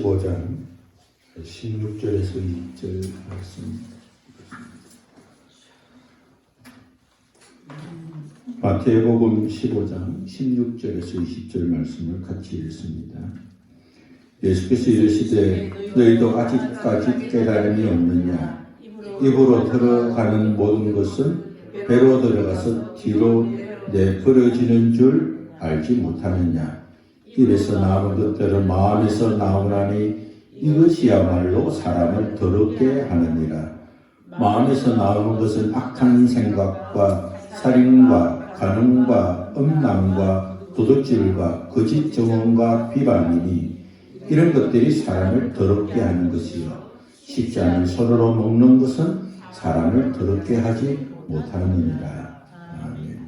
15장 16절에서 20절 말씀. 마태복음 15장 16절에서 20절 말씀을 같이 읽습니다. 예수께서 이르시되 너희도 아직까지 깨달음이 없느냐? 입으로 들어가는 모든 것은 배로 들어가서 뒤로 내버려지는 줄 알지 못하느냐? 입에서 나오는 것들은 마음에서 나오나니 이것이야말로 사람을 더럽게 하느니라. 마음에서 나오는 것은 악한 생각과 살인과 간음과 음란과 도둑질과 거짓 증언과 비방이니 이런 것들이 사람을 더럽게 하는 것이요 식자는 서로로 먹는 것은 사람을 더럽게 하지 못하느니라. 아멘.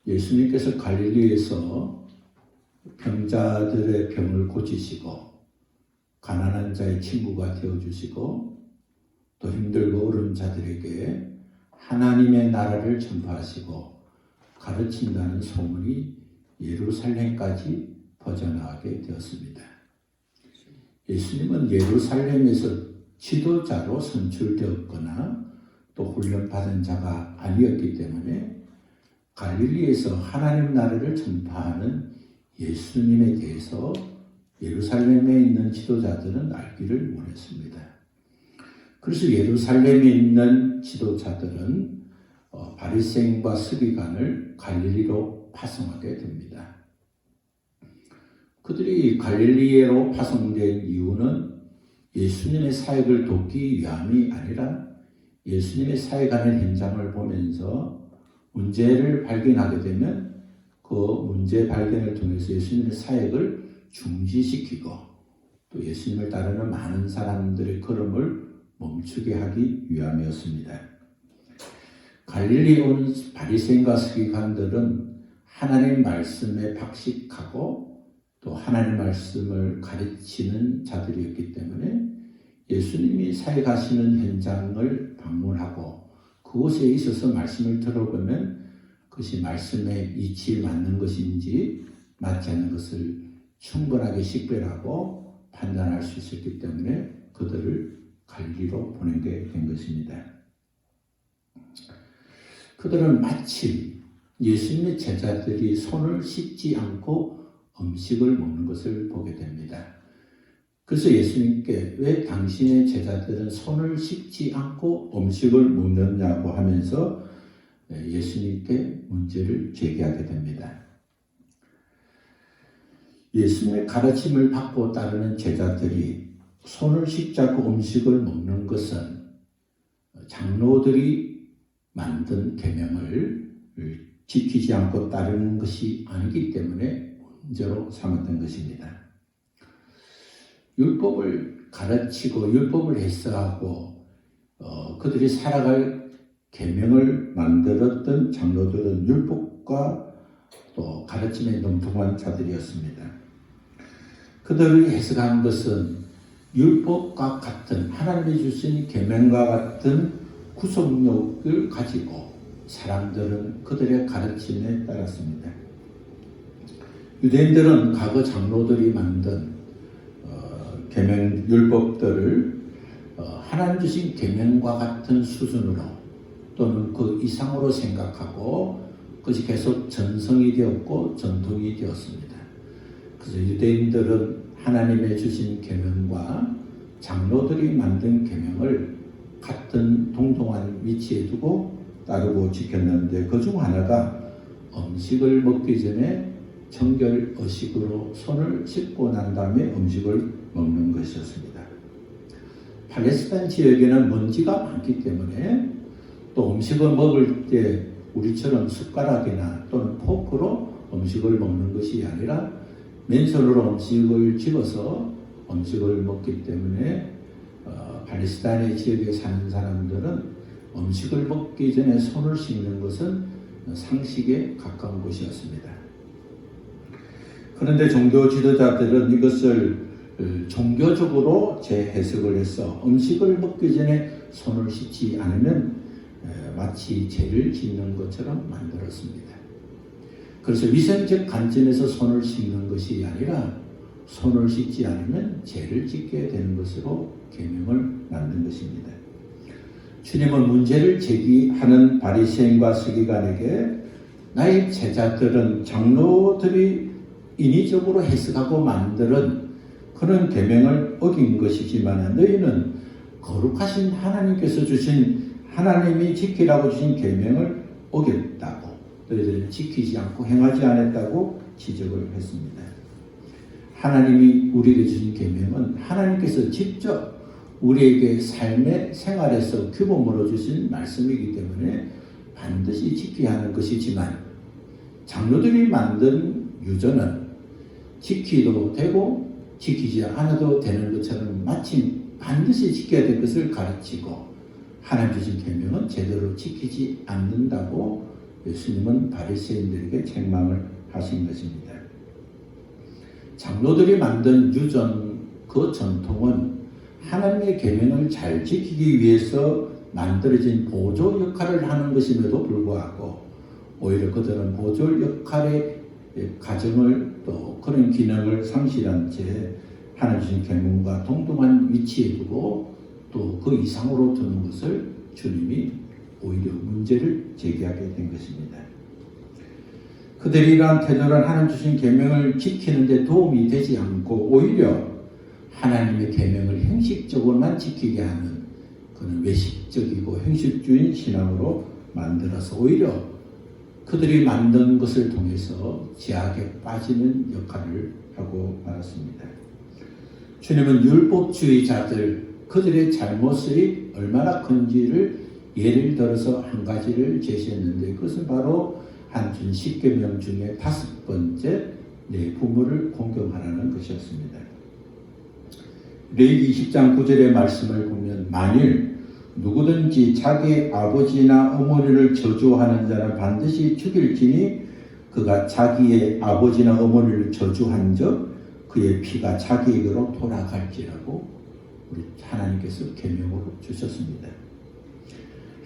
예수님께서 갈릴리에서 병자들의 병을 고치시고 가난한 자의 친구가 되어주시고 또 힘들고 어려운 자들에게 하나님의 나라를 전파하시고 가르친다는 소문이 예루살렘까지 퍼져나가게 되었습니다. 예수님은 예루살렘에서 지도자로 선출되었거나 또 훈련받은 자가 아니었기 때문에 갈릴리에서 하나님 나라를 전파하는 예수님에 대해서 예루살렘에 있는 지도자들은 알기를 원했습니다. 그래서 예루살렘에 있는 지도자들은 바리새인과 서기관을 갈릴리로 파송하게 됩니다. 그들이 갈릴리로 파송된 이유는 예수님의 사역을 돕기 위함이 아니라 예수님의 사역하는 현장을 보면서 문제를 발견하게 되면 그 문제 발견을 통해서 예수님의 사역을 중지시키고 또 예수님을 따르는 많은 사람들의 걸음을 멈추게 하기 위함이었습니다. 갈릴리에 온 바리새인과 서기관들은 하나님 말씀에 박식하고 또 하나님 말씀을 가르치는 자들이었기 때문에 예수님이 사역하시는 현장을 방문하고 그곳에 있어서 말씀을 들어보면 그것이 말씀에 이치에 맞는 것인지 맞지 않는 것을 충분하게 식별하고 판단할 수 있었기 때문에 그들을 갈릴리로 보내게 된 것입니다. 그들은 마침 예수님의 제자들이 손을 씻지 않고 음식을 먹는 것을 보게 됩니다. 그래서 예수님께 왜 당신의 제자들은 손을 씻지 않고 음식을 먹느냐고 하면서 예수님께 문제를 제기하게 됩니다. 예수님의 가르침을 받고 따르는 제자들이 손을 씻지 않고 음식을 먹는 것은 장로들이 만든 계명을 지키지 않고 따르는 것이 아니기 때문에 문제로 삼았던 것입니다. 율법을 가르치고 율법을 해석하고 그들이 살아갈 계명을 만들었던 장로들은 율법과 또 가르침에 능통한 자들이었습니다. 그들이 해석한 것은 율법과 같은 하나님이 주신 계명과 같은 구속력을 가지고 사람들은 그들의 가르침에 따랐습니다. 유대인들은 과거 장로들이 만든 계명 율법들을 하나님 주신 계명과 같은 수준으로 또는 그 이상으로 생각하고 그것이 계속 전성이 되었고 전통이 되었습니다. 그래서 유대인들은 하나님의 주신 계명과 장로들이 만든 계명을 같은 동등한 위치에 두고 따르고 지켰는데 그중 하나가 음식을 먹기 전에 정결 의식으로 손을 씻고 난 다음에 음식을 먹는 것이었습니다. 팔레스타인 지역에는 먼지가 많기 때문에 또 음식을 먹을 때 우리처럼 숟가락이나 또는 포크로 음식을 먹는 것이 아니라 맨손으로 음식을 집어서 음식을 먹기 때문에 팔레스타인 지역에 사는 사람들은 음식을 먹기 전에 손을 씻는 것은 상식에 가까운 것이었습니다. 그런데 종교 지도자들은 이것을 종교적으로 재해석을 해서 음식을 먹기 전에 손을 씻지 않으면 마치 죄를 짓는 것처럼 만들었습니다. 그래서 위생적 관점에서 손을 씻는 것이 아니라 손을 씻지 않으면 죄를 짓게 되는 것으로 계명을 만든 것입니다. 주님은 문제를 제기하는 바리새인과 서기관에게 나의 제자들은 장로들이 인위적으로 해석하고 만드는 그런 계명을 어긴 것이지만 너희는 거룩하신 하나님께서 주신 하나님이 지키라고 주신 계명을 어겼다고, 너희들은 지키지 않고 행하지 않았다고 지적을 했습니다. 하나님이 우리에게 주신 계명은 하나님께서 직접 우리에게 삶의 생활에서 규범으로 주신 말씀이기 때문에 반드시 지켜야 하는 것이지만, 장로들이 만든 유전은 지키도 되고 지키지 않아도 되는 것처럼 마침 반드시 지켜야 될 것을 가르치고, 하나님 주신 계명은 제대로 지키지 않는다고 예수님은 바리새인들에게 책망을 하신 것입니다. 장로들이 만든 유전, 그 전통은 하나님의 계명을 잘 지키기 위해서 만들어진 보조 역할을 하는 것임에도 불구하고 오히려 그들은 보조 역할의 가정을 또 그런 기능을 상실한 채 하나님 주신 계명과 동등한 위치에 두고 또 그 이상으로 두는 것을 주님이 오히려 문제를 제기하게 된 것입니다. 그들이 이러한 태도는 하나님 주신 계명을 지키는 데 도움이 되지 않고 오히려 하나님의 계명을 형식적으로만 지키게 하는 그런 외식적이고 형식주의 신앙으로 만들어서 오히려 그들이 만든 것을 통해서 죄악에 빠지는 역할을 하고 말았습니다. 주님은 율법주의자들, 그들의 잘못이 얼마나 큰지를 예를 들어서 한 가지를 제시했는데, 그것은 바로 한준 10계명 중에 5번째 내 부모를 공경하라는 것이었습니다. 레위기 20장 9절의 말씀을 보면 만일 누구든지 자기 아버지나 어머니를 저주하는 자는 반드시 죽일지니 그가 자기의 아버지나 어머니를 저주한 적 그의 피가 자기에게로 돌아갈지라고 우리 하나님께서 계명으로 주셨습니다.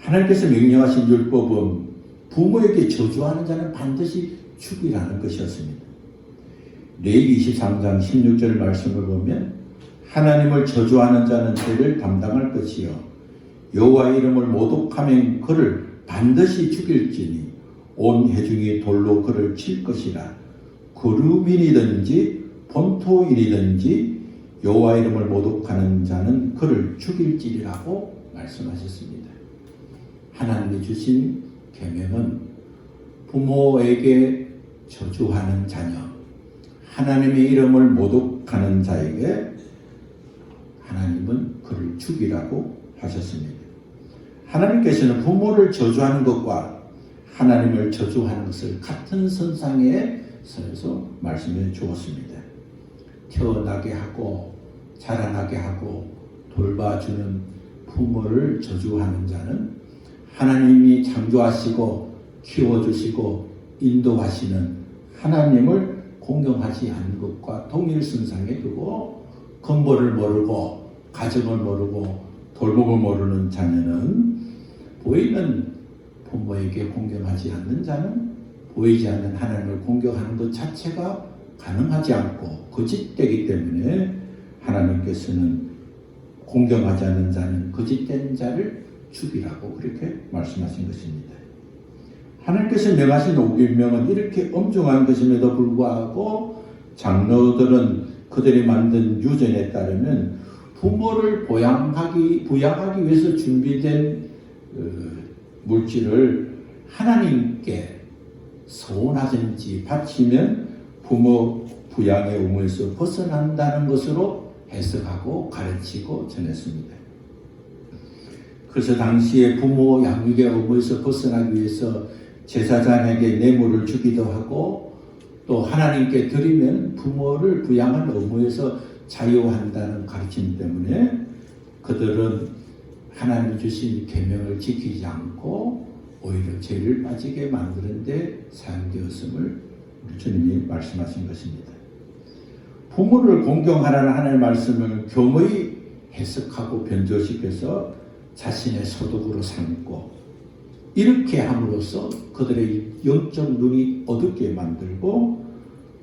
하나님께서 명령하신 율법은 부모에게 저주하는 자는 반드시 죽이라는 것이었습니다. 레위기 23장 16절 말씀을 보면 하나님을 저주하는 자는 죄를 담당할 것이요 여호와의 이름을 모독하면 그를 반드시 죽일지니 온 회중이 돌로 그를 칠 것이라. 거류민이든지 본토인이든지 여호와의 이름을 모독하는 자는 그를 죽일지라고 말씀하셨습니다. 하나님이 주신 계명은 부모에게 저주하는 자녀, 하나님의 이름을 모독하는 자에게 하나님은 그를 죽이라고 하셨습니다. 하나님께서는 부모를 저주하는 것과 하나님을 저주하는 것을 같은 선상에 서서 말씀해 주었습니다. 태어나게 하고 자라나게 하고 돌봐주는 부모를 저주하는 자는 하나님이 창조하시고 키워주시고 인도하시는 하나님을 공경하지 않는 것과 동일선상에 두고 근본을 모르고 가정을 모르고 돌봄을 모르는 자녀는 보이는 부모에게 공경하지 않는 자는 보이지 않는 하나님을 공경하는 것 자체가 가능하지 않고 거짓되기 때문에 하나님께서는 공경하지 않는 자는 거짓된 자를 죽이라고 그렇게 말씀하신 것입니다. 하나님께서 명하신 오계명은 이렇게 엄중한 것임에도 불구하고 장로들은 그들이 만든 유전에 따르면 부모를 부양하기 위해서 준비된 물질을 하나님께 서운하든지 바치면 부모 부양의 의무에서 벗어난다는 것으로 해석하고 가르치고 전했습니다. 그래서 당시에 부모 양육의 의무에서 벗어나기 위해서 제사장에게 뇌물을 주기도 하고 또 하나님께 드리면 부모를 부양할 의무에서 자유한다는 가르침 때문에 그들은 하나님 주신 계명을 지키지 않고 오히려 죄를 빠지게 만드는 데 사용되었음을 우리 주님이 말씀하신 것입니다. 부모를 공경하라는 하나님의 말씀을 교묘히 해석하고 변조시켜서 자신의 소득으로 삼고 이렇게 함으로써 그들의 영적 눈이 어둡게 만들고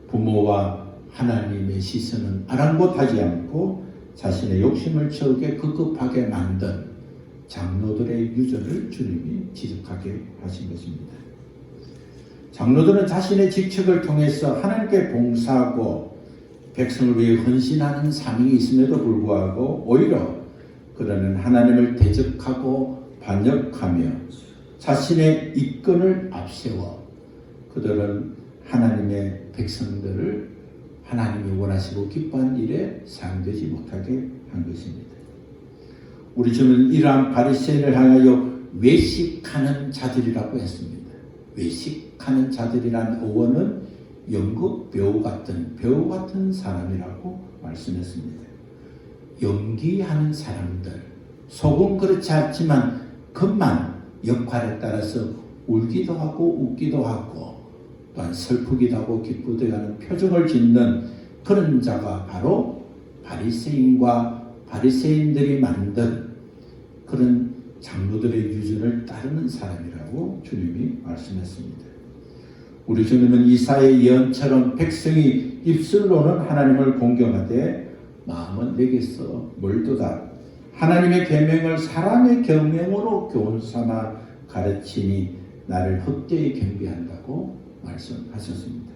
부모와 하나님의 시선은 아랑곳하지 않고 자신의 욕심을 채우게 급급하게 만든 장로들의 유전을 주님이 지적하게 하신 것입니다. 장로들은 자신의 직책을 통해서 하나님께 봉사하고 백성을 위해 헌신하는 사명이 있음에도 불구하고 오히려 그들은 하나님을 대적하고 반역하며 자신의 이권을 앞세워 그들은 하나님의 백성들을 하나님이 원하시고 기뻐한 일에 사용되지 못하게 한 것입니다. 우리 주는 이러한 바리새인을 향하여 외식하는 자들이라고 했습니다. 외식하는 자들이란 어원은 연극 배우 같은 사람이라고 말씀했습니다. 연기하는 사람들, 속은 그렇지 않지만 겉만 역할에 따라서 울기도 하고 웃기도 하고 또한 슬프기도 하고 기쁘기도 하는 표정을 짓는 그런 자가 바로 바리새인과 바리새인들이 만든 그런 장로들의 유전을 따르는 사람이라고 주님이 말씀했습니다. 우리 주님은 이사야의 예언처럼 백성이 입술로는 하나님을 공경하되 마음은 내게서 멀도다. 하나님의 계명을 사람의 계명으로 교훈삼아 가르치니 나를 헛되이 경배한다고 말씀하셨습니다.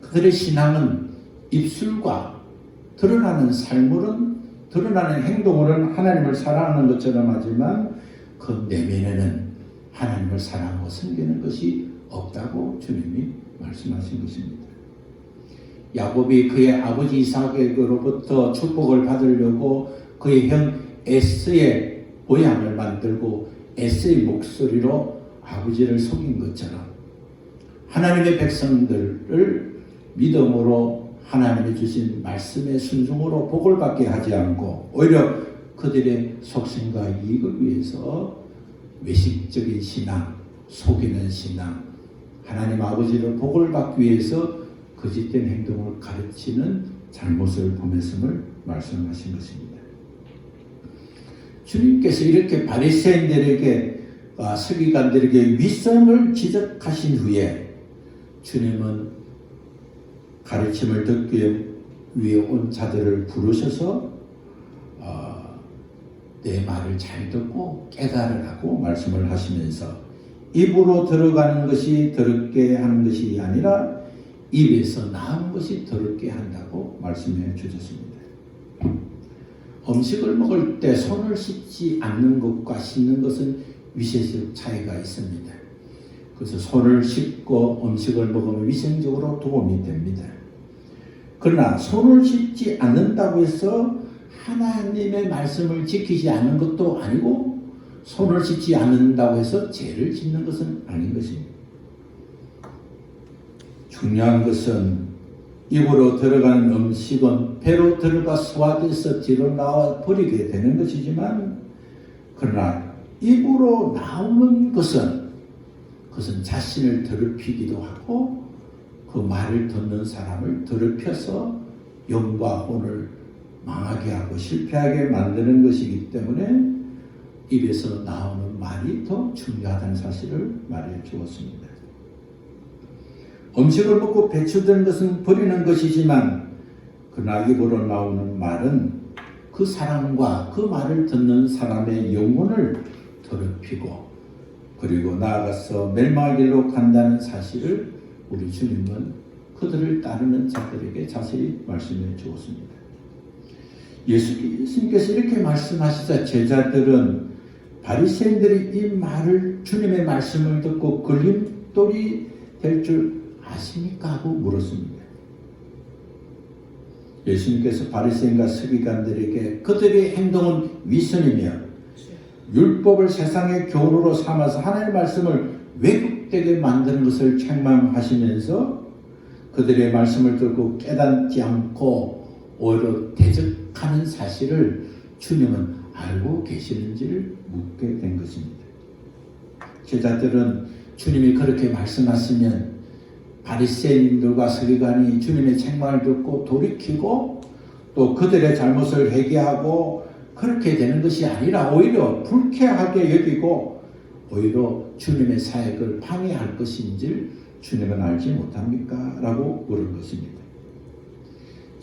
그들의 신앙은 입술과 드러나는 삶으로는 드러나는 행동으로는 하나님을 사랑하는 것처럼 하지만 그 내면에는 하나님을 사랑하고 섬기는 것이 없다고 주님이 말씀하신 것입니다. 야곱이 그의 아버지 이삭에게로부터 축복을 받으려고 그의 형 에서의 모양을 만들고 에서의 목소리로 아버지를 속인 것처럼 하나님의 백성들을 믿음으로 하나님이 주신 말씀의 순종으로 복을 받게 하지 않고 오히려 그들의 속성과 이익을 위해서 외식적인 신앙, 속이는 신앙, 하나님 아버지를 복을 받기 위해서 거짓된 행동을 가르치는 잘못을 범했음을 말씀하신 것입니다. 주님께서 이렇게 바리새인들에게 서기관들에게 위선을 지적하신 후에 주님은 가르침을 듣기 위해 온 자들을 부르셔서 내 말을 잘 듣고 깨달으라고 말씀을 하시면서 입으로 들어가는 것이 더럽게 하는 것이 아니라 입에서 나온 것이 더럽게 한다고 말씀해 주셨습니다. 음식을 먹을 때 손을 씻지 않는 것과 씻는 것은 위생적 차이가 있습니다. 그래서 손을 씻고 음식을 먹으면 위생적으로 도움이 됩니다. 그러나 손을 씻지 않는다고 해서 하나님의 말씀을 지키지 않는 것도 아니고 손을 씻지 않는다고 해서 죄를 짓는 것은 아닌 것입니다. 중요한 것은 입으로 들어가는 음식은 배로 들어가 소화돼서 뒤로 나와 버리게 되는 것이지만 그러나 입으로 나오는 것은 그것은 자신을 더럽히기도 하고 그 말을 듣는 사람을 더럽혀서 영과 혼을 망하게 하고 실패하게 만드는 것이기 때문에 입에서 나오는 말이 더 중요하다는 사실을 말해 주었습니다. 음식을 먹고 배출되는 것은 버리는 것이지만 그러나 입으로 나오는 말은 그 사람과 그 말을 듣는 사람의 영혼을 더럽히고 그리고 나아가서 멸망의 길로 간다는 사실을 우리 주님은 그들을 따르는 자들에게 자세히 말씀해 주었습니다. 예수님께서 이렇게 말씀하시자 제자들은 바리새인들이 이 말을 주님의 말씀을 듣고 걸림돌이 될 줄 아십니까? 하고 물었습니다. 예수님께서 바리새인과 서기관들에게 그들의 행동은 위선이며 율법을 세상의 교훈으로 삼아서 하나님의 말씀을 왜곡되게 만드는 것을 책망하시면서 그들의 말씀을 듣고 깨닫지 않고 오히려 대적하는 사실을 주님은 알고 계시는지를 묻게 된 것입니다. 제자들은 주님이 그렇게 말씀하시면 바리새인들과 서기관이 주님의 책망을 듣고 돌이키고 또 그들의 잘못을 회개하고 그렇게 되는 것이 아니라 오히려 불쾌하게 여기고 오히려 주님의 사역을 방해할 것인지 주님은 알지 못합니까? 라고 물은 것입니다.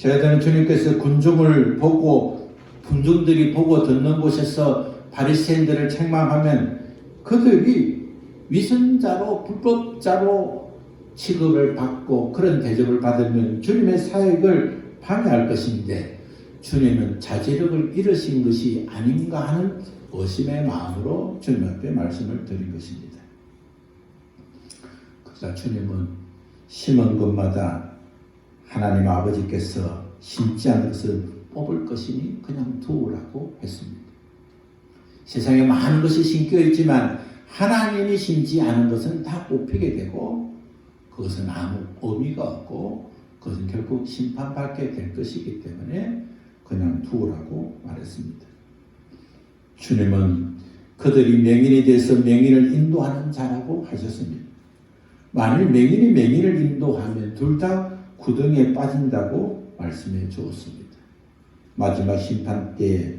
제자들은 주님께서 군중을 보고 군중들이 보고 듣는 곳에서 바리새인들을 책망하면 그들이 위선자로 불법자로 취급을 받고 그런 대접을 받으면 주님의 사역을 방해할 것인데 주님은 자제력을 잃으신 것이 아닌가 하는 의심의 마음으로 주님 앞에 말씀을 드린 것입니다. 그러자 주님은 심은 것마다 하나님 아버지께서 심지 않은 것을 뽑을 것이니 그냥 두으라고 했습니다. 세상에 많은 것이 심겨 있지만 하나님이 심지 않은 것은 다 뽑히게 되고 그것은 아무 의미가 없고 그것은 결국 심판받게 될 것이기 때문에 그냥 두으라고 말했습니다. 주님은 그들이 맹인이 돼서 맹인을 인도하는 자라고 하셨습니다. 만일 맹인이 맹인을 인도하면 둘 다 구덩이에 빠진다고 말씀해 주었습니다. 마지막 심판 때에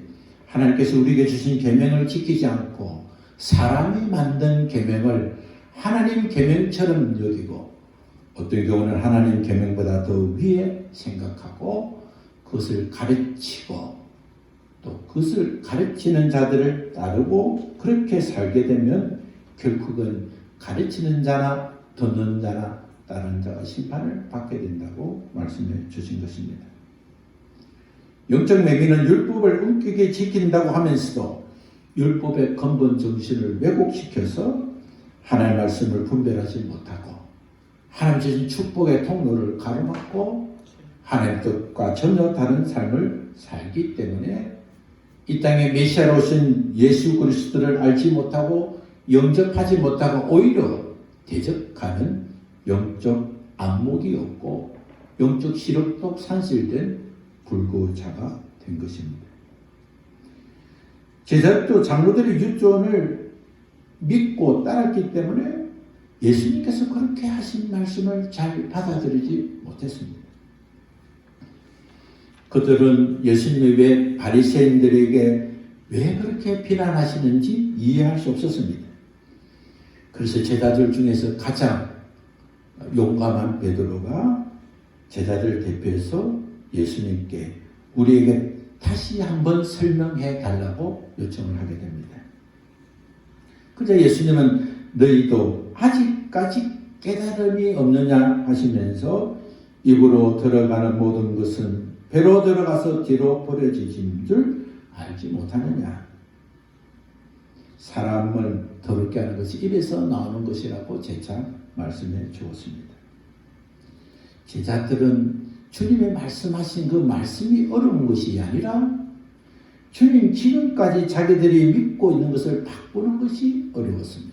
하나님께서 우리에게 주신 계명을 지키지 않고 사람이 만든 계명을 하나님 계명처럼 여기고 어떤 경우는 하나님 계명보다 더 위에 생각하고 그것을 가르치고 또 그것을 가르치는 자들을 따르고 그렇게 살게 되면 결국은 가르치는 자나 듣는 자나 다른 자가 심판을 받게 된다고 말씀해 주신 것입니다. 영적 맹인은 율법을 엄격히 지킨다고 하면서도 율법의 근본 정신을 왜곡시켜서 하나님의 말씀을 분별하지 못하고 하나님 주신 축복의 통로를 가로막고 하나님의 뜻과 전혀 다른 삶을 살기 때문에 이 땅에 메시아로 오신 예수 그리스도를 알지 못하고 영접하지 못하고 오히려 대적하는 영적 안목이 없고 영적 시력도 산실된 불구자가 된 것입니다. 제자도 장로들의 유전을 믿고 따랐기 때문에 예수님께서 그렇게 하신 말씀을 잘 받아들이지 못했습니다. 그들은 예수님이 왜 바리새인들에게 왜 그렇게 비난하시는지 이해할 수 없었습니다. 그래서 제자들 중에서 가장 용감한 베드로가 제자들을 대표해서 예수님께 우리에게 다시 한번 설명해 달라고 요청을 하게 됩니다. 그러자 예수님은 너희도 아직까지 깨달음이 없느냐 하시면서 입으로 들어가는 모든 것은 배로 들어가서 뒤로 버려지는 줄 알지 못하느냐. 사람을 더럽게 하는 것이 입에서 나오는 것이라고 재차 말씀해 주었습니다. 제자들은 주님의 말씀하신 그 말씀이 어려운 것이 아니라 주님 지금까지 자기들이 믿고 있는 것을 바꾸는 것이 어려웠습니다.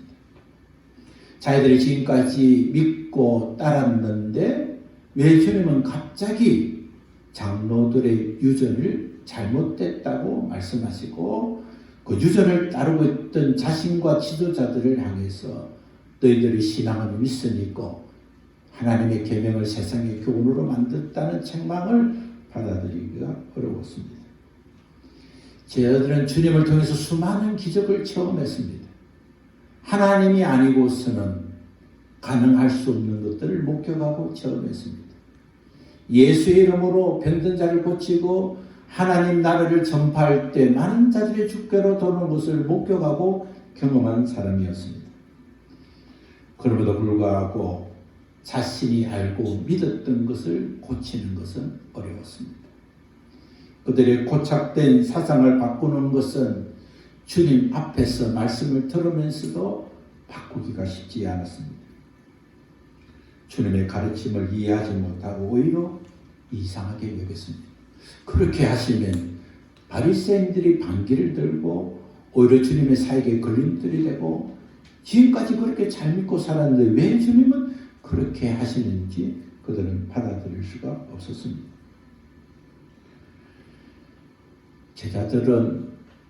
자기들이 지금까지 믿고 따랐는데 왜 주님은 갑자기 장로들의 유전을 잘못됐다고 말씀하시고 그 유전을 따르고 있던 자신과 지도자들을 향해서 너희들의 신앙은 윗선이 있고 하나님의 계명을 세상의 교훈으로 만들었다는 책망을 받아들이기가 어려웠습니다. 제자들은 주님을 통해서 수많은 기적을 체험했습니다. 하나님이 아니고서는 가능할 수 없는 것들을 목격하고 체험했습니다. 예수의 이름으로 병든 자를 고치고 하나님 나라를 전파할 때 많은 자들이 주께로 도는 것을 목격하고 경험한 사람이었습니다. 그럼에도 불구하고 자신이 알고 믿었던 것을 고치는 것은 어려웠습니다. 그들의 고착된 사상을 바꾸는 것은 주님 앞에서 말씀을 들으면서도 바꾸기가 쉽지 않았습니다. 주님의 가르침을 이해하지 못하고 오히려 이상하게 여겼습니다. 그렇게 하시면 바리새인들이 반기를 들고 오히려 주님의 사역에 걸림돌이 되고 지금까지 그렇게 잘 믿고 살았는데 왜 주님은 그렇게 하시는지 그들은 받아들일 수가 없었습니다. 제자들은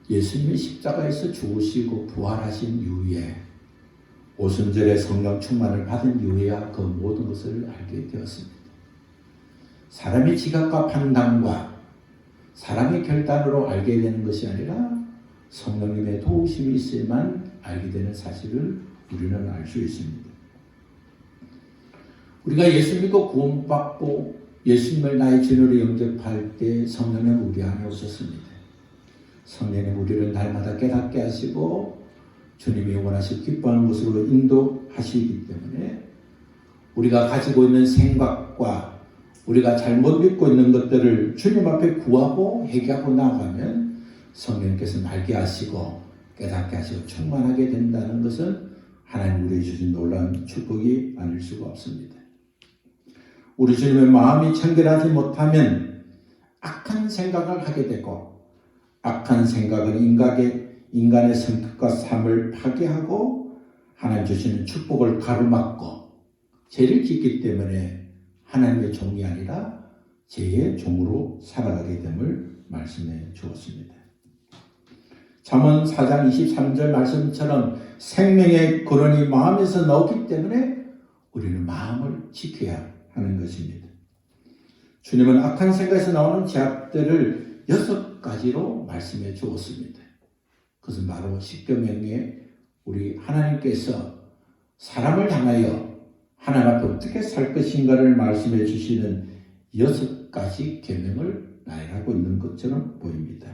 예수님이 십자가에서 죽으시고 부활하신 이후에 오순절에 성령 충만을 받은 이후에야 그 모든 것을 알게 되었습니다. 사람의 지각과 판단과 사람의 결단으로 알게 되는 것이 아니라 성령님의 도우심이 있어야만 알게 되는 사실을 우리는 알 수 있습니다. 우리가 예수 믿고 구원받고 예수님을 나의 주님으로 영접할 때 성령은 우리 안에 오셨습니다. 성령은 우리를 날마다 깨닫게 하시고 주님이 원하시고 기뻐하는 것으로 인도하시기 때문에 우리가 가지고 있는 생각과 우리가 잘못 믿고 있는 것들을 주님 앞에 구하고 회개하고 나아가면 성령께서 알게 하시고 깨닫게 하시고 충만하게 된다는 것은 하나님 우리에게 주신 놀라운 축복이 아닐 수가 없습니다. 우리 주님의 마음이 청결하지 못하면 악한 생각을 하게 되고 악한 생각은 인간의 성격과 삶을 파괴하고 하나님 주시는 축복을 가로막고 죄를 짓기 때문에 하나님의 종이 아니라 죄의 종으로 살아가게 됨을 말씀해 주었습니다. 잠언 4장 23절 말씀처럼 생명의 근원이 마음에서 나오기 때문에 우리는 마음을 지켜야 하는 것입니다. 주님은 악한 생각에서 나오는 죄악들을 6가지로 말씀해 주었습니다. 그것은 바로 십계명에 우리 하나님께서 사람을 향하여 하나님 앞에 어떻게 살 것인가를 말씀해 주시는 6가지 계명을 나열하고 있는 것처럼 보입니다.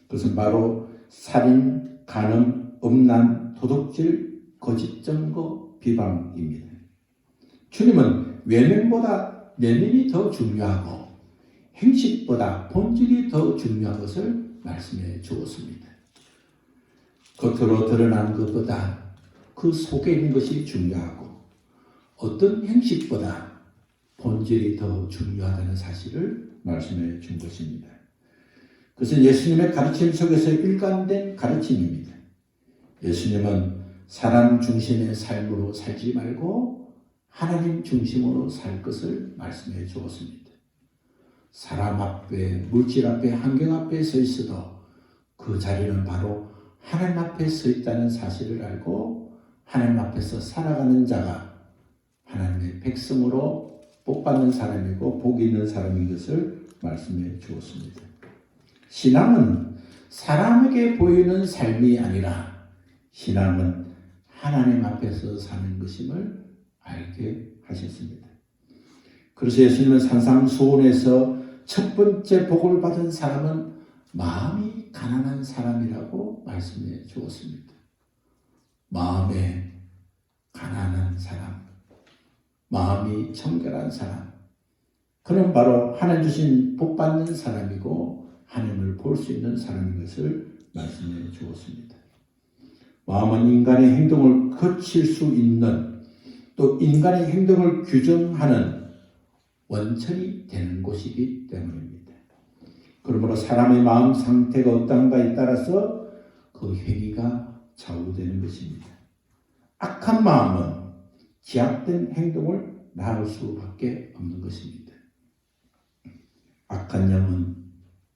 그것은 바로 살인, 간음, 음란, 도둑질, 거짓 증거, 비방입니다. 주님은 외면보다 내면이 더 중요하고 행식보다 본질이 더 중요한 것을 말씀해 주었습니다. 겉으로 드러난 것보다 그 속에 있는 것이 중요하고 어떤 행식보다 본질이 더 중요하다는 사실을 말씀해 준 것입니다. 그것은 예수님의 가르침 속에서 일관된 가르침입니다. 예수님은 사람 중심의 삶으로 살지 말고 하나님 중심으로 살 것을 말씀해 주었습니다. 사람 앞에, 물질 앞에, 환경 앞에 서 있어도 그 자리는 바로 하나님 앞에 서 있다는 사실을 알고 하나님 앞에서 살아가는 자가 하나님의 백성으로 복받는 사람이고 복 있는 사람인 것을 말씀해 주었습니다. 신앙은 사람에게 보이는 삶이 아니라 신앙은 하나님 앞에서 사는 것임을 알게 하셨습니다. 그래서 예수님은 산상수훈에서 첫 번째 복을 받은 사람은 마음이 가난한 사람이라고 말씀해 주었습니다. 마음에 가난한 사람, 마음이 청결한 사람, 그는 바로 하나님 주신 복 받는 사람이고 하나님을 볼 수 있는 사람인 것을 말씀해 주었습니다. 마음은 인간의 행동을 거칠 수 있는 또 인간의 행동을 규정하는 원천이 되는 곳이기 때문입니다. 그러므로 사람의 마음 상태가 어떤가에 따라서 그 행위가 좌우되는 것입니다. 악한 마음은 제약된 행동을 낳을 수밖에 없는 것입니다. 악한 영은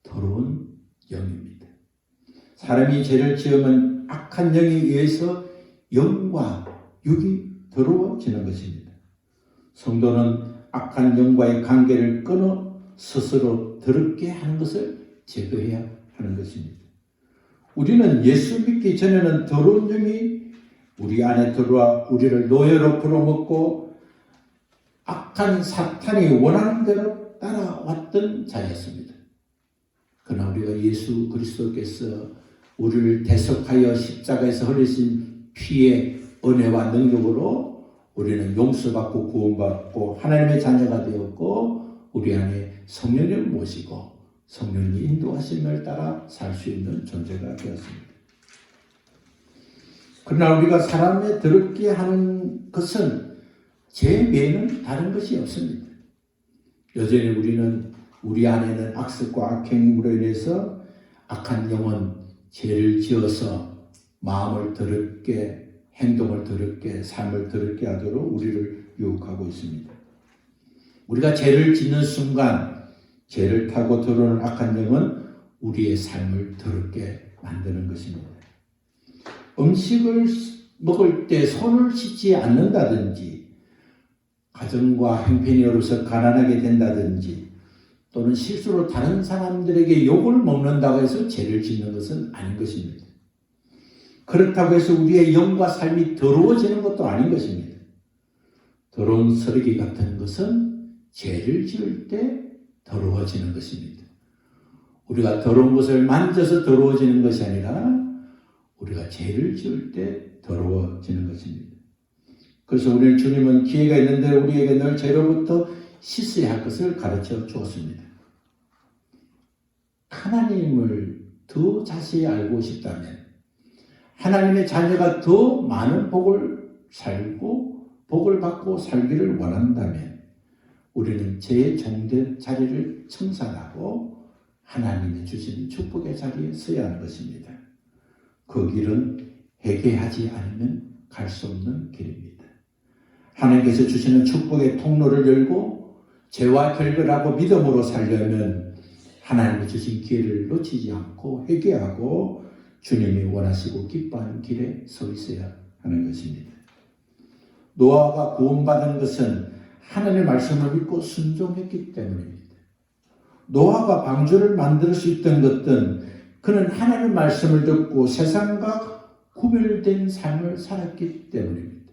더러운 영입니다. 사람이 죄를 지으면 악한 영에 의해서 영과 육이 더러워지는 것입니다. 성도는 악한 영과의 관계를 끊어 스스로 더럽게 하는 것을 제거해야 하는 것입니다. 우리는 예수 믿기 전에는 더러운 영이 우리 안에 들어와 우리를 노예로 풀어먹고 악한 사탄이 원하는 대로 따라왔던 자였습니다. 그러나 우리가 예수 그리스도께서 우리를 대속하여 십자가에서 흘리신 피의 은혜와 능력으로 우리는 용서받고 구원받고 하나님의 자녀가 되었고 우리 안에 성령을 모시고 성령이 인도하심을 따라 살 수 있는 존재가 되었습니다. 그러나 우리가 사람에 더럽게 하는 것은 죄 외에는 다른 것이 없습니다. 여전히 우리 안에는 악습과 악행으로 인해서 악한 영은 죄를 지어서 마음을 더럽게, 행동을 더럽게, 삶을 더럽게 하도록 우리를 유혹하고 있습니다. 우리가 죄를 짓는 순간 죄를 타고 들어오는 악한 영은 우리의 삶을 더럽게 만드는 것입니다. 음식을 먹을 때 손을 씻지 않는다든지 가정과 형편이 어려서 가난하게 된다든지 또는 실수로 다른 사람들에게 욕을 먹는다고 해서 죄를 짓는 것은 아닌 것입니다. 그렇다고 해서 우리의 영과 삶이 더러워지는 것도 아닌 것입니다. 더러운 쓰레기 같은 것은 죄를 지을 때 더러워지는 것입니다. 우리가 더러운 것을 만져서 더러워지는 것이 아니라 우리가 죄를 지을 때 더러워지는 것입니다. 그래서 우리는 주님은 기회가 있는데 우리에게 늘 죄로부터 씻어야 할 것을 가르쳐 주었습니다. 하나님을 더 자세히 알고 싶다면, 하나님의 자녀가 더 많은 복을 살고 복을 받고 살기를 원한다면 우리는 제 종된 자리를 청산하고 하나님이 주시는 축복의 자리에 서야 하는 것입니다. 그 길은 회개하지 않으면 갈 수 없는 길입니다. 하나님께서 주시는 축복의 통로를 열고 죄와 결별하고 믿음으로 살려면 하나님이 주신 기회를 놓치지 않고 회개하고 주님이 원하시고 기뻐하는 길에 서 있어야 하는 것입니다. 노아가 구원받은 것은 하나님의 말씀을 믿고 순종했기 때문입니다. 노아가 방주를 만들 수 있던 것은 그는 하나님의 말씀을 듣고 세상과 구별된 삶을 살았기 때문입니다.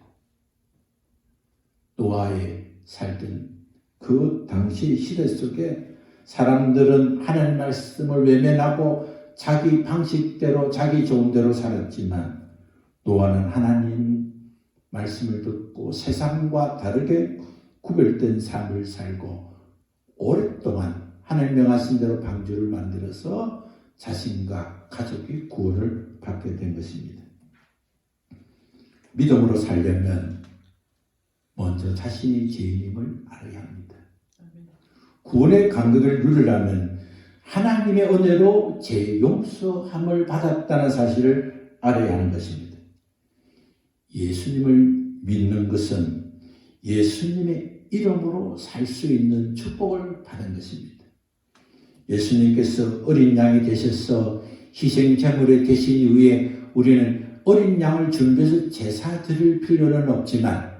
노아에 살던 그 당시 시대 속에 사람들은 하나님의 말씀을 외면하고 자기 방식대로 자기 좋은 대로 살았지만 노아는 하나님 말씀을 듣고 세상과 다르게 구별된 삶을 살고 오랫동안 하나님 명하신 대로 방주를 만들어서 자신과 가족이 구원을 받게 된 것입니다. 믿음으로 살려면 먼저 자신이 죄인임을 알아야 합니다. 구원의 간격을 누리려면 하나님의 은혜로 죄 용서함을 받았다는 사실을 알아야 하는 것입니다. 예수님을 믿는 것은 예수님의 이름으로 살 수 있는 축복을 받은 것입니다. 예수님께서 어린 양이 되셔서 희생 제물이 되신 이후에 우리는 어린 양을 준비해서 제사 드릴 필요는 없지만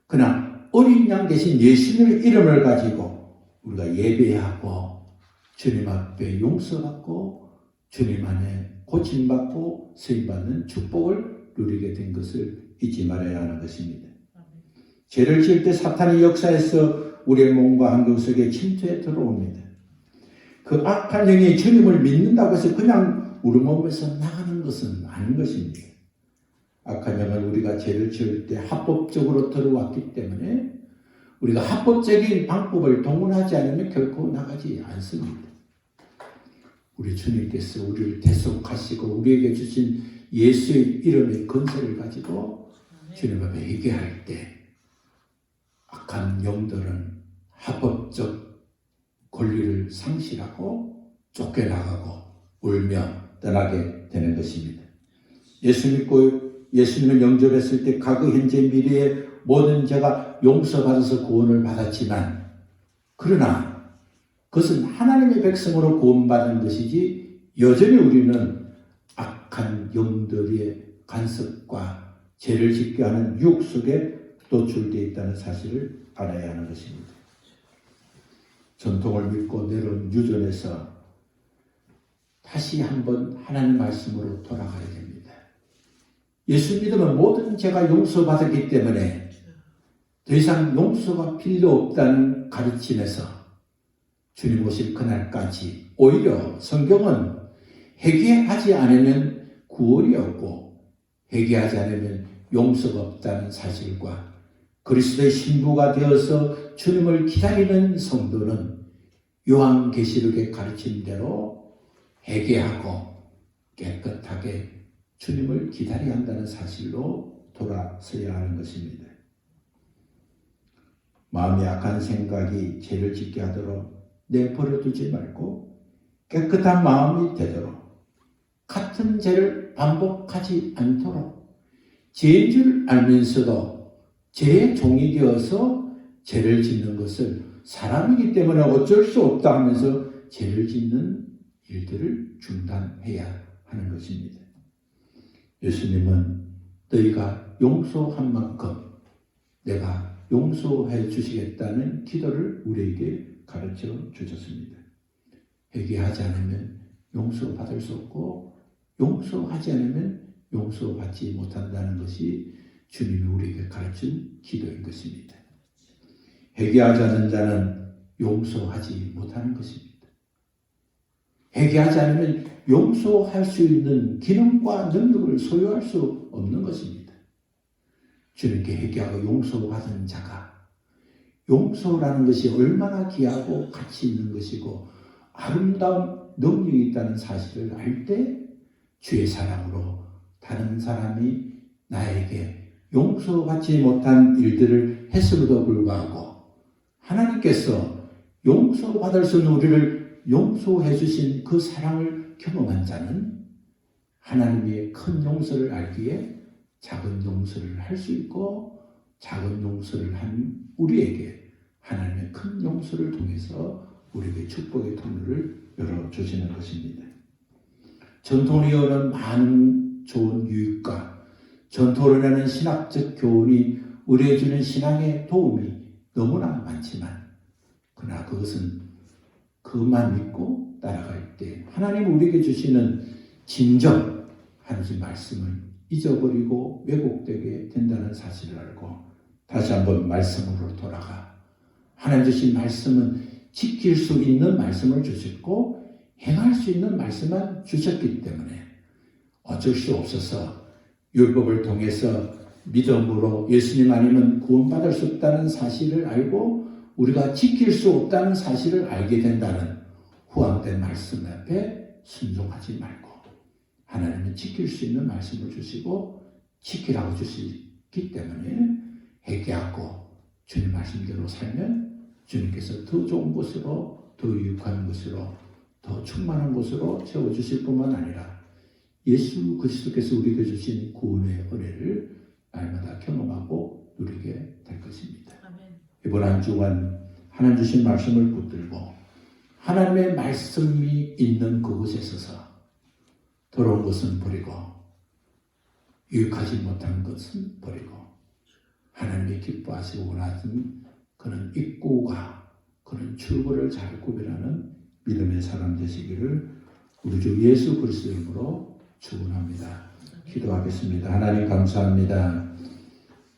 그냥 어린 양 대신 예수님의 이름을 가지고 우리가 예배하고 주님 앞에 용서받고 주님 안에 고침받고 쓰임받는 축복을 누리게 된 것을 잊지 말아야 하는 것입니다. 죄를 지을 때 사탄이 역사에서 우리의 몸과 환경 속에 침투해 들어옵니다. 그 악한 영이 주님을 믿는다고 해서 그냥 우리 몸에서 나가는 것은 아닌 것입니다. 악한 영은 우리가 죄를 지을 때 합법적으로 들어왔기 때문에 우리가 합법적인 방법을 동원하지 않으면 결코 나가지 않습니다. 우리 주님께서 우리를 대속하시고 우리에게 주신 예수의 이름의 권세를 가지고 주님 앞에 회개할 때 악한 영들은 합법적 권리를 상실하고 쫓겨나가고 울며 떠나게 되는 것입니다. 예수 믿고 예수님을 영접했을 때 과거, 현재, 미래의 모든 죄가 용서받아서 구원을 받았지만 그러나 그것은 하나님의 백성으로 구원받은 것이지 여전히 우리는 악한 영들의 간섭과 죄를 짓게 하는 유혹 속에 노출되어 있다는 사실을 알아야 하는 것입니다. 전통을 믿고 내려온 유전에서 다시 한번 하나님 말씀으로 돌아가야 됩니다. 예수 믿으면 모든 죄가 용서받았기 때문에 더 이상 용서가 필요 없다는 가르침에서 주님 오실 그날까지 오히려 성경은 회개하지 않으면 구원이 없고 회개하지 않으면 용서가 없다는 사실과 그리스도의 신부가 되어서 주님을 기다리는 성도는 요한계시록의 가르침대로 회개하고 깨끗하게 주님을 기다려야 한다는 사실로 돌아서야 하는 것입니다. 마음이 악한 생각이 죄를 짓게 하도록 내버려 두지 말고 깨끗한 마음이 되도록 같은 죄를 반복하지 않도록 죄인 줄 알면서도 죄의 종이 되어서 죄를 짓는 것을 사람이기 때문에 어쩔 수 없다 하면서 죄를 짓는 일들을 중단해야 하는 것입니다. 예수님은 너희가 용서한 만큼 내가 용서해 주시겠다는 기도를 우리에게 가르쳐 주셨습니다. 회개하지 않으면 용서받을 수 없고 용서하지 않으면 용서받지 못한다는 것이 주님이 우리에게 가르친 기도인 것입니다. 회개하지 않는 자는 용서하지 못하는 것입니다. 회개하지 않으면 용서할 수 있는 기능과 능력을 소유할 수 없는 것입니다. 주님께 회개하고 용서받은 자가 용서라는 것이 얼마나 귀하고 가치 있는 것이고 아름다운 능력이 있다는 사실을 알 때 주의 사랑으로 다른 사람이 나에게 용서받지 못한 일들을 했음에도 불구하고 하나님께서 용서받을 수 있는 우리를 용서해 주신 그 사랑을 경험한 자는 하나님의 큰 용서를 알기에 작은 용서를 할 수 있고 작은 용서를 한 우리에게 하나님의 큰 용서를 통해서 우리에게 축복의 통로를 열어주시는 것입니다. 전통이 오는 많은 좋은 유익과 전통이라는 신학적 교훈이 우리에게 주는 신앙의 도움이 너무나 많지만 그러나 그것은 그만 믿고 따라갈 때 하나님 우리에게 주시는 진정 하나님 말씀을 잊어버리고 왜곡되게 된다는 사실을 알고 다시 한번 말씀으로 돌아가 하나님 주신 말씀은 지킬 수 있는 말씀을 주셨고 행할 수 있는 말씀만 주셨기 때문에 어쩔 수 없어서 율법을 통해서 믿음으로 예수님 아니면 구원받을 수 없다는 사실을 알고 우리가 지킬 수 없다는 사실을 알게 된다는 후함된 말씀 앞에 순종하지 말고 하나님은 지킬 수 있는 말씀을 주시고 지키라고 주시기 때문에 회개하고 주님 말씀대로 살면 주님께서 더 좋은 곳으로 더 유익한 곳으로 더 충만한 곳으로 채워주실 뿐만 아니라 예수 그리스도께서 우리에게 주신 구원의 은혜를 날마다 경험하고 누리게 될 것입니다. 아멘. 이번 한 주간 하나님 주신 말씀을 붙들고 하나님의 말씀이 있는 그곳에 서서 더러운 것은 버리고 유익하지 못한 것은 버리고 하나님이 기뻐하시고 원하는 그런 입구가 그런 출구를 잘 구별하는 믿음의 사람 되시기를 우리 주 예수 그리스도 이름으로 축원합니다. 기도하겠습니다. 하나님 감사합니다.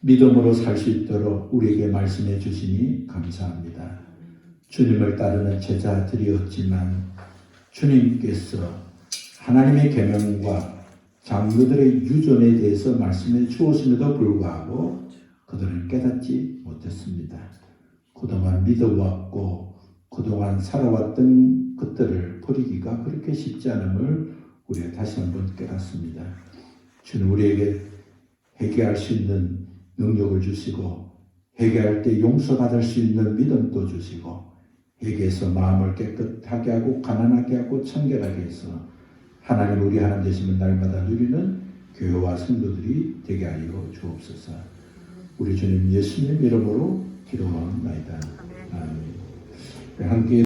믿음으로 살 수 있도록 우리에게 말씀해 주시니 감사합니다. 주님을 따르는 제자들이었지만 주님께서 하나님의 계명과 장로들의 유전에 대해서 말씀해 주었음에도 불구하고 그들은 깨닫지 못했습니다. 그동안 믿어왔고 그동안 살아왔던 것들을 버리기가 그렇게 쉽지 않음을 우리가 다시 한번 깨닫습니다. 주는 우리에게 회개할 수 있는 능력을 주시고 회개할 때 용서받을 수 있는 믿음도 주시고 회개해서 마음을 깨끗하게 하고 가난하게 하고 청결하게 해서 하나님 우리 하나님 되시면 날마다 누리는 교회와 성도들이 되게 하여 주옵소서. 우리 주님 예수님 이름으로 기도하옵나이다. 아멘. 함께